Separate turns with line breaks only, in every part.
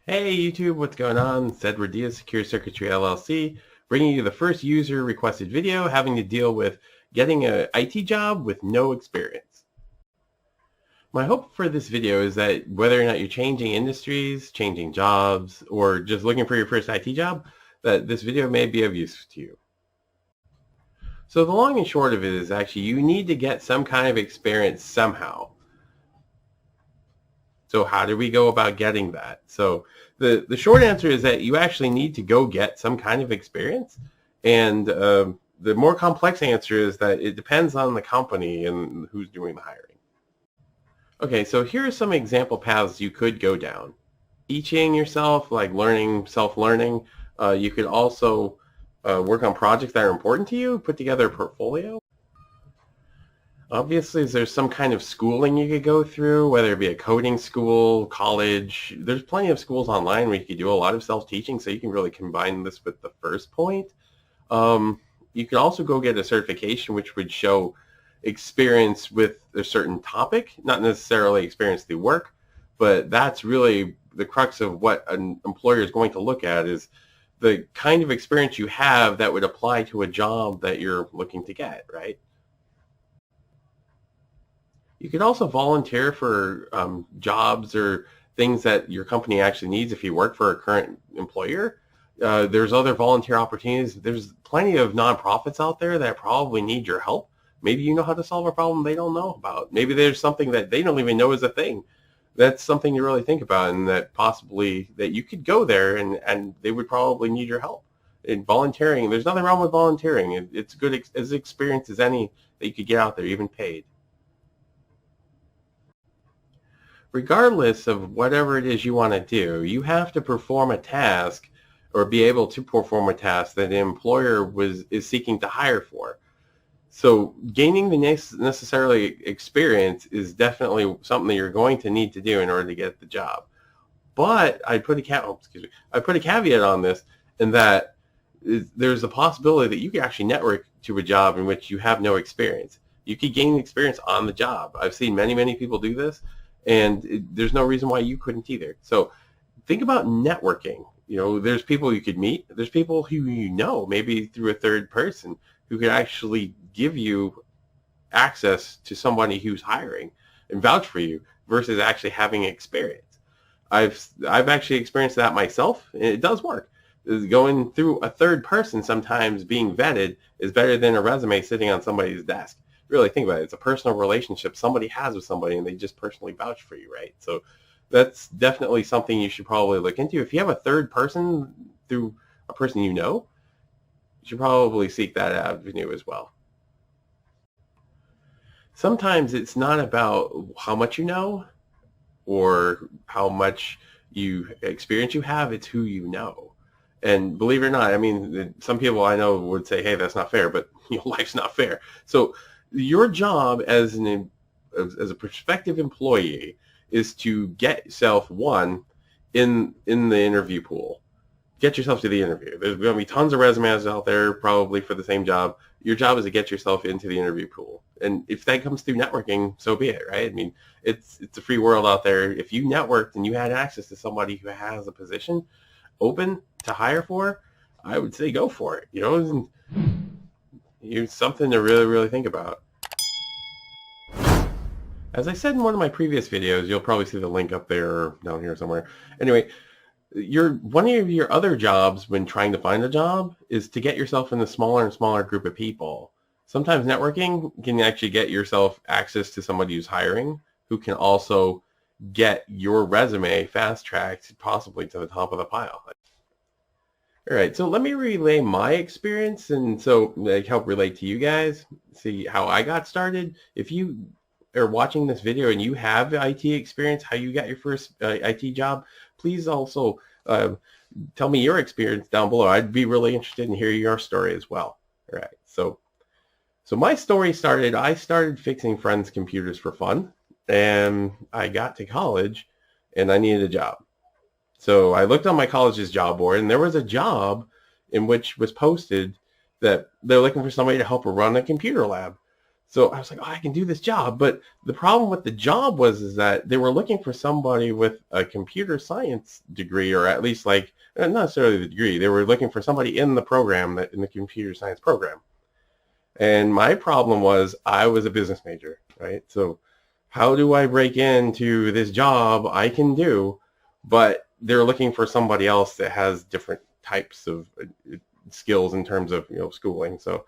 Hey YouTube, what's going on? It's Edward Diaz, Secure Circuitry LLC, bringing you the first user requested video having to deal with getting an IT job with no experience. My hope for this video is that whether or not you're changing industries, changing jobs, or just looking for your first IT job, that this video may be of use to you. So the long and short of it is actually you need to get some kind of experience somehow. So how do we go about getting that? So the short answer is that you actually need to go get some kind of experience. And the more complex answer is that it depends on the company and who's doing the hiring. Okay, so here are some example paths you could go down. Teaching yourself, like learning, self-learning. You could also work on projects that are important to you, put together a portfolio. Obviously, there's some kind of schooling you could go through, whether it be a coding school, college. There's plenty of schools online where you could do a lot of self-teaching, so you can really combine this with the first point. You could also go get a certification, which would show experience with a certain topic, not necessarily experience through work, but that's really the crux of what an employer is going to look at is the kind of experience you have that would apply to a job that you're looking to get, right? You could also volunteer for jobs or things that your company actually needs if you work for a current employer. There's other volunteer opportunities. There's plenty of nonprofits out there that probably need your help. Maybe you know how to solve a problem they don't know about. Maybe there's something that they don't even know is a thing. That's something to really think about, and that possibly that you could go there and they would probably need your help. In volunteering, there's nothing wrong with volunteering. It's good as experience as any that you could get out there, even paid. Regardless of whatever it is you want to do, you have to perform a task or be able to perform a task that the employer is seeking to hire for. So gaining the necessarily experience is definitely something that you're going to need to do in order to get the job. But I put a caveat on this in that there's a possibility that you could actually network to a job in which you have no experience. You could gain experience on the job. I've seen many people do this, and there's no reason why you couldn't either. So think about networking. You know, there's people you could meet. There's people who you know, maybe through a third person, who could actually give you access to somebody who's hiring and vouch for you versus actually having experience. I've actually experienced that myself, and it does work. Going through a third person sometimes being vetted is better than a resume sitting on somebody's desk. Really think about it. It's a personal relationship somebody has with somebody, and they just personally vouch for you, right? So that's definitely something you should probably look into. If you have a third person through a person you know, you should probably seek that avenue as well. Sometimes it's not about how much you know or how much experience you have, it's who you know. And believe it or not, I mean, some people I know would say, hey, that's not fair, but life's not fair. So your job as a prospective employee is to get yourself in the interview pool. Get yourself to the interview. There's going to be tons of resumes out there probably for the same job. Your job is to get yourself into the interview pool. And if that comes through networking, so be it, right? I mean, it's a free world out there. If you networked and you had access to somebody who has a position open to hire for, I would say go for it. You know, it's something to really think about. As I said in one of my previous videos, you'll probably see the link up there or down here somewhere. Anyway, one of your other jobs when trying to find a job is to get yourself in a smaller and smaller group of people. Sometimes networking can actually get yourself access to somebody who's hiring, who can also get your resume fast-tracked possibly to the top of the pile. All right, so let me relay my experience and so help relate to you guys, see how I got started. If you are watching this video and you have IT experience, how you got your first IT job, please also tell me your experience down below. I'd be really interested in hearing your story as well. All right, so my story started, I started fixing friends' computers for fun, and I got to college and I needed a job. So I looked on my college's job board, and there was a job in which was posted that they're looking for somebody to help run a computer lab. So I was like, oh, I can do this job. But the problem with the job is that they were looking for somebody with a computer science degree, or at least like, not necessarily the degree. They were looking for somebody in the program, that in the computer science program. And my problem was I was a business major, right? So how do I break into this job I can do, but they're looking for somebody else that has different types of skills in terms of, schooling. So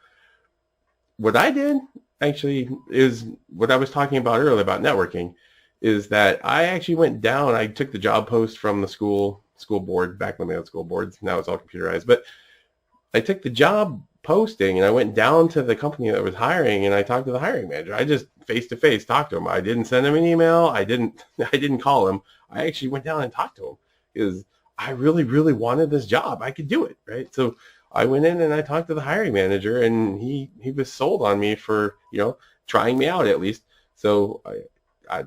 what I did actually is what I was talking about earlier about networking, is that I actually went down. I took the job post from the school board back when they had school boards. Now it's all computerized, but I took the job posting and I went down to the company that was hiring and I talked to the hiring manager. I just face to face talked to him. I didn't send him an email. I didn't call him. I actually went down and talked to him because I really, really wanted this job. I could do it, right? So I went in and I talked to the hiring manager, and he was sold on me for, trying me out at least. So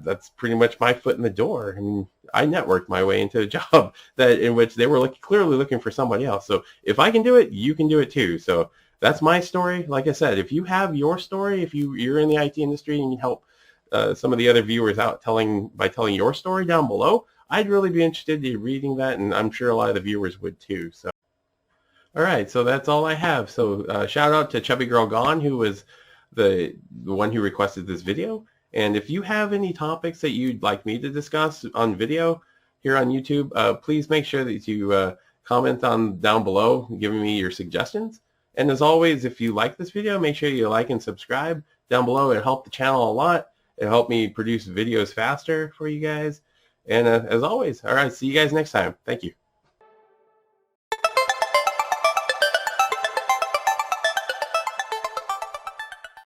that's pretty much my foot in the door. I mean, I networked my way into a job that in which they were clearly looking for somebody else. So if I can do it, you can do it too. So that's my story. Like I said, if you have your story, if you're in the IT industry and you help some of the other viewers out by telling your story down below, I'd really be interested in reading that, and I'm sure a lot of the viewers would too. So, all right, so that's all I have. So shout out to Chubby Girl Gone, who was the one who requested this video. And if you have any topics that you'd like me to discuss on video here on YouTube, please make sure that you comment on down below, giving me your suggestions. And as always, if you like this video, make sure you like and subscribe down below. It helped the channel a lot. It helped me produce videos faster for you guys. And as always, all right, see you guys next time. Thank you.